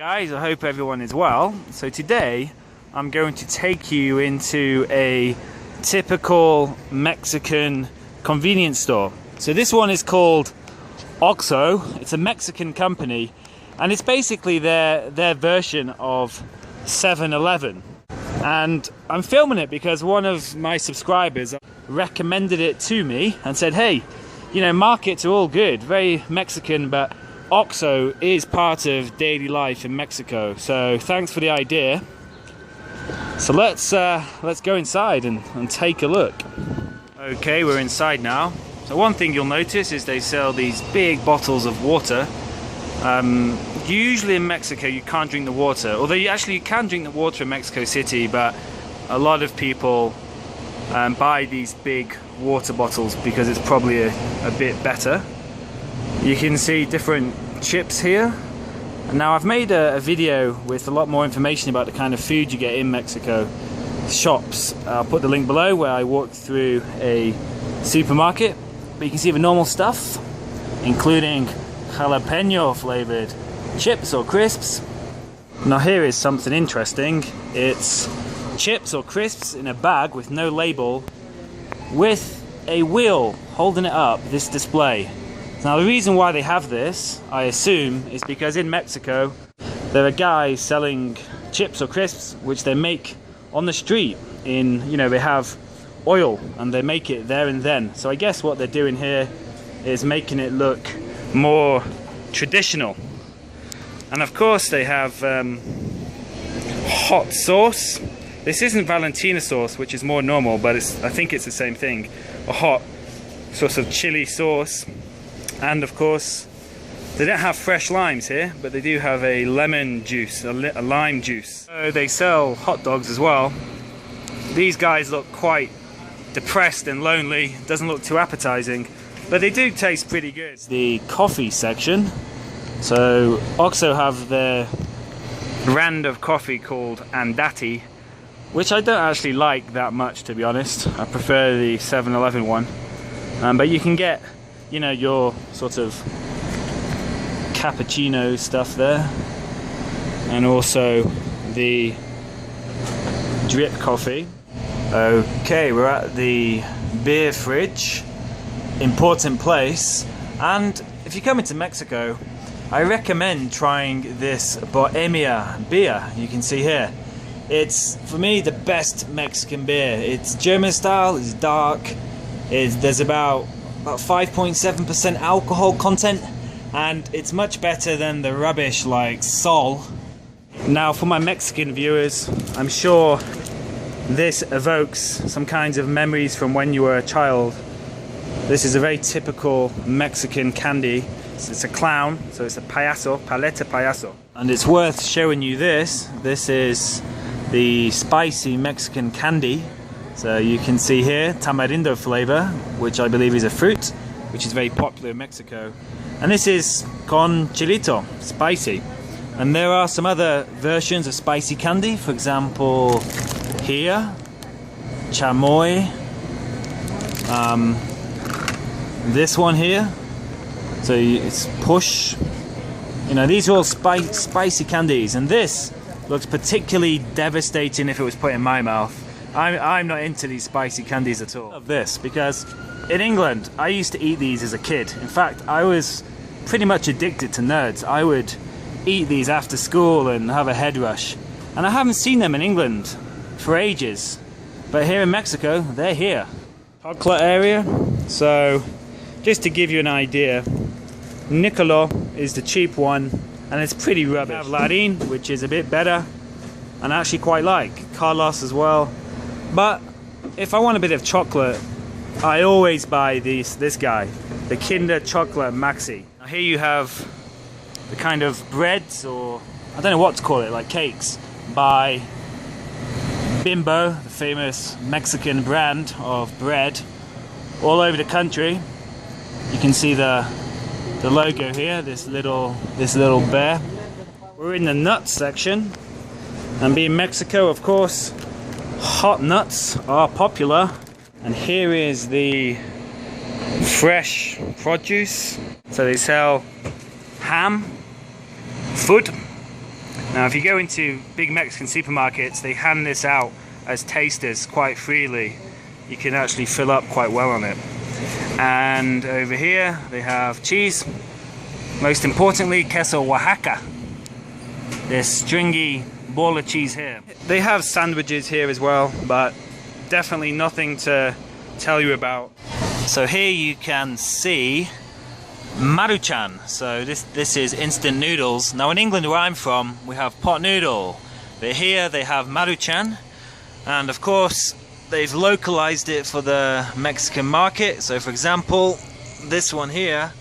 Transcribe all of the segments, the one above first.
Guys, I hope everyone is well. So today I'm going to take you into a typical Mexican convenience store. So this one is called OXXO. It's a Mexican company and it's basically their version of 7-Eleven. And I'm filming it because one of my subscribers recommended it to me and said, hey, you know, markets are all good, very Mexican, but OXXO is part of daily life in Mexico. So thanks for the idea. So let's go inside and take a look. Okay, we're inside now. So one thing you'll notice is they sell these big bottles of water. Usually in Mexico you can't drink the water, although you can drink the water in Mexico City, but a lot of people buy these big water bottles because it's probably a bit better. You can see different chips here. And now I've made a video with a lot more information about the kind of food you get in Mexico shops. I'll put the link below where I walked through a supermarket, but you can see the normal stuff, including jalapeno flavored chips or crisps. Now here is something interesting. It's chips or crisps in a bag with no label, with a wheel holding it up, this display. Now the reason why they have this, I assume, is because in Mexico there are guys selling chips or crisps which they make on the street in, you know, they have oil and they make it there and then. So I guess what they're doing here is making it look more traditional. And of course they have hot sauce. This isn't Valentina sauce, which is more normal, but I think it's the same thing. A hot sort of chili sauce. And of course, they don't have fresh limes here, but they do have a lemon juice, a lime juice. So they sell hot dogs as well. These guys look quite depressed and lonely. Doesn't look too appetizing, but they do taste pretty good. It's the coffee section. So OXXO have their brand of coffee called Andati, which I don't actually like that much, to be honest. I prefer the 7-Eleven one. But you can get, you know, your sort of cappuccino stuff there, and also the drip coffee. Okay, we're at the beer fridge, important place, and if you come into Mexico, I recommend trying this Bohemia beer. You can see here, it's for me the best Mexican beer. It's German style, it's dark, there's about 5.7% alcohol content, and it's much better than the rubbish like Sol. Now for my Mexican viewers, I'm sure this evokes some kinds of memories from when you were a child. This is a very typical Mexican candy. It's a clown, so it's a payaso, paleta payaso. And it's worth showing you this. This is the spicy Mexican candy. So you can see here, tamarindo flavor, which I believe is a fruit, which is very popular in Mexico. And this is con chilito, spicy. And there are some other versions of spicy candy, for example, here, chamoy, this one here, so it's push. You know, these are all spicy candies, and this looks particularly devastating if it was put in my mouth. I'm not into these spicy candies at all. I love this because in England I used to eat these as a kid. In fact, I was pretty much addicted to Nerds. I would eat these after school and have a head rush. And I haven't seen them in England for ages. But here in Mexico, they're here. Chocolate area. So just to give you an idea, Nicolo is the cheap one and it's pretty rubbish. We have Larin, which is a bit better and I actually quite like. Carlos as well. But if I want a bit of chocolate, I always buy this guy, the Kinder Chocolate Maxi. Now here you have the kind of breads, or I don't know what to call it, like cakes, by Bimbo, the famous Mexican brand of bread, all over the country. You can see the logo here, this little bear. We're in the nuts section, and being Mexico, of course, hot nuts are popular. And here is the fresh produce. So they sell ham, food, Now if you go into big Mexican supermarkets, they hand this out as tasters quite freely. You can actually fill up quite well on it. And over here they have cheese. Most importantly, queso Oaxaca. This stringy ball of cheese here. They have sandwiches here as well, but definitely nothing to tell you about. So here you can see Maruchan. So this is instant noodles. Now in England where I'm from, we have pot noodle. But here they have Maruchan. And of course, they've localized it for the Mexican market. So for example, this one here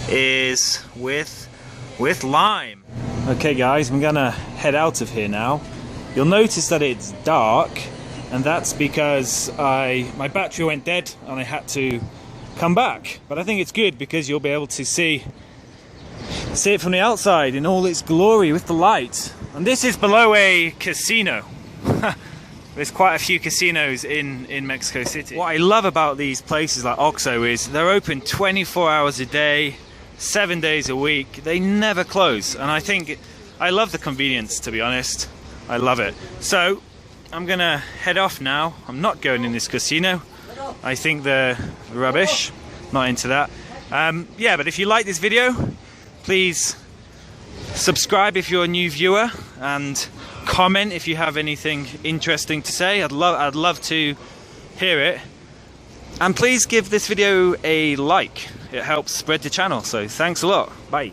is with lime. Okay guys, I'm gonna head out of here now. You'll notice that it's dark, and that's because my battery went dead and I had to come back. But I think it's good because you'll be able to see it from the outside in all its glory with the light. And this is below a casino. There's quite a few casinos in Mexico City. What I love about these places like OXXO is they're open 24 hours a day, 7 days a week. They never close, and I love the convenience, to be honest. I love it. So I'm gonna head off now. I'm not going in this casino. I think they're rubbish. Not into that. Yeah, but if you like this video, please subscribe if you're a new viewer, and comment if you have anything interesting to say. I'd love to hear it. And please give this video a like. It helps spread the channel. So thanks a lot. Bye.